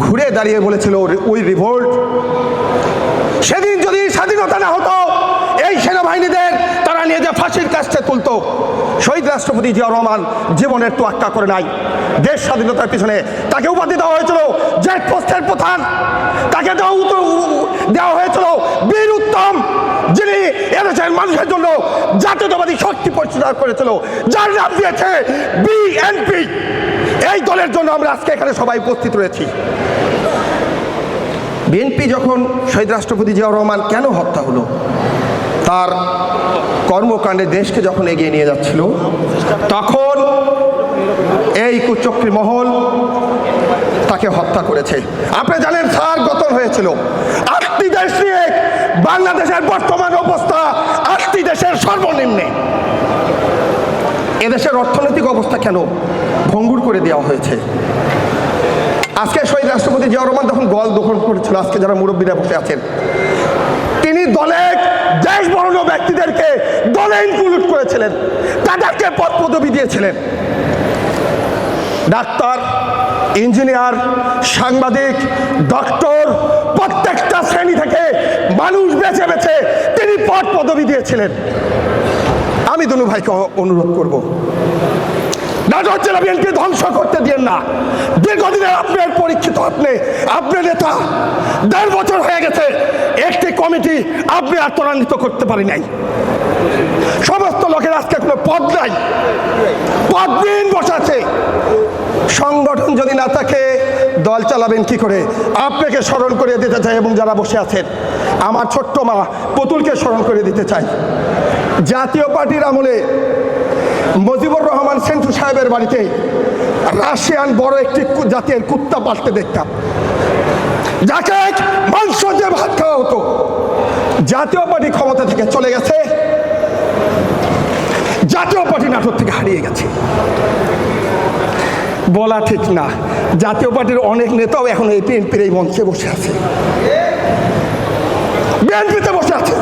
ঘুরে দাঁড়িয়ে বলেছিল ওই রিভোল্ট। সেদিন যদি স্বাধীনতা না হতো, এই সেনাবাহিনীদের তারা নিয়ে যে ফাঁসির কাছে তুলতো। শহীদ রাষ্ট্রপতি জিয়াউর রহমান জীবনের তোয়াক্কা করে নাই। দেশ স্বাধীনতার পিছনে তাকে উপাধি দেওয়া হয়েছিল জেড পোস্টের প্রধান, তাকে দেওয়া হয়েছিল বীর উত্তম, যিনি এদেশের মানুষের জন্য জাতীয়তাবাদী শক্তি প্রতিষ্ঠা করেছিল, যার নাম দিয়েছে বিএনপি। এই দলের জন্য আমরা আজকে এখানে সবাই উপস্থিত রয়েছি। বিএনপি যখন শহীদ রাষ্ট্রপতি জিয়াউর রহমান কেন হত্যা হলো, তার কর্মকাণ্ডে দেশকে যখন এগিয়ে নিয়ে যাচ্ছিল, তখন এই কুচক্রী মহল তাকে হত্যা করেছে। আপনি জানেন স্যার গঠন হয়েছিল 8টি দেশ নিয়ে। বাংলাদেশের বর্তমান অবস্থা 8টি দেশের সর্বনিম্নে। এদেশের অর্থনৈতিক অবস্থা কেন ভঙ্গুর করে দেওয়া হয়েছে? আজকে শহীদ রাষ্ট্রপতি জিয়াউর রহমান যখন গল দখল করেছিল, আজকে যারা মুরব্বীরা বসে আছেন, তিনি দলে দেশ বরণ্য ব্যক্তিদেরকে দলে ইনক্লুড করেছিলেন, তাদেরকে পদ পদবি দিয়েছিলেন। ডাক্তার, ইঞ্জিনিয়ার, সাংবাদিক, ডক্টর, প্রত্যেকটা শ্রেণী থেকে মানুষ বেছে বেছে তিনি পদ পদবি দিয়েছিলেন। আমি দুনু ভাইকে অনুরোধ করব, নাটোর জেলা বিএনপি ধ্বংস করতে দিয়েন না। দীর্ঘদিনের আপনার পরীক্ষিত, আপনি নেতা, 1.5 বছর হয়ে গেছে, একটি কমিটি আপনি আর ত্বরান্বিত করতে পারি নাই। সমস্ত লোকের আজকে কোনো পদ নাই, পদবিহীন বসে আছে। সংগঠন যদি না থাকে দল চালাবেন কি করে? আপনাকে স্মরণ করে দিতে চাই, এবং যারা বসে আছেন, আমার ছোট্ট মা পুতুলকে স্মরণ করে দিতে চাই। জাতীয় পার্টির আমলে মুজিবুর রহমান সেন্টু সাহেবের বাড়িতে রাশিয়ান বড় একটি জাতের কুত্তা পালতে দেখতাম, যাকে মাংস দিয়ে ভাত খাওয়া হতো। জাতীয় পার্টি ক্ষমতা থেকে চলে গেছে, জাতীয় পার্টি নাটোর থেকে হারিয়ে গেছে। বলা ঠিক না, জাতীয় পার্টির অনেক নেতাও এখন এই বিএনপির এই মঞ্চে বসে আছে, বিএনপিতে বসে আছে।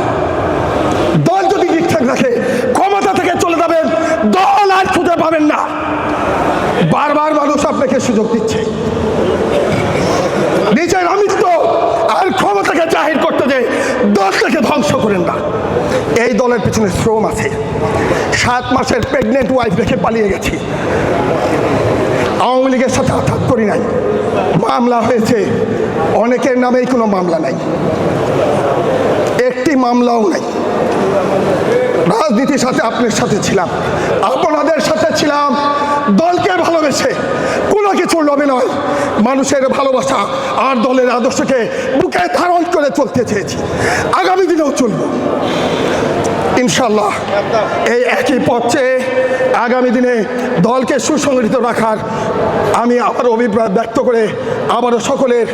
দল যদি ঠিকঠাক রাখে, ক্ষমতা থেকে চলে যাবেন, দল আর খুঁজে পাবেন না। বারবার মানুষ আপনাকে সুযোগ দিচ্ছে, নিজের আমিত্ব আর ক্ষমতাকে জাহির করতে যে দলটাকে ধ্বংস করেন না। এই দলের পিছনে শ্রম আছে। 7 মাসের প্রেগনেন্ট ওয়াইফ রেখে পালিয়ে গেছি। আওয়ামী লীগের সাথে আঘাত করি নাই, মামলা হয়েছে, অনেকের নামেই কোনো মামলা নাই, একটি মামলাও নাই। রাজনীতির সাথে আপনার সাথে ছিলাম, আপনাদের সাথে ছিলাম, দলকে ভালোবেসে, কোনো কিছু লোভে নয়, মানুষের ভালোবাসা আর দলের আদর্শকে বুকে ধারণ করে চলতে চেয়েছি। আগামী দিনেও চলব ইনশাল্লাহ। এই একই পথে আগামী দিনে দলকে সুসংগঠিত রাখার আমি আবার অভিপ্রায় ব্যক্ত করে, আবারও সকলের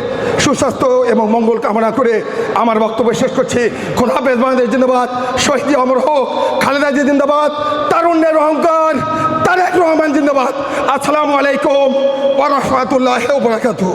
সুস্বাস্থ্য এবং মঙ্গল কামনা করে আমার বক্তব্য শেষ করছি। খোদা হাফেজ, বাংলাদেশ জিন্দাবাদ, শহীদ অমর হোক, খালেদা জিয়া জিন্দাবাদ, তারুণ্যের অহংকার তারেক রহমান জিন্দাবাদ। আসসালামু আলাইকুম ওয়া রাহমাতুল্লাহি ওয়া বারাকাতুহু।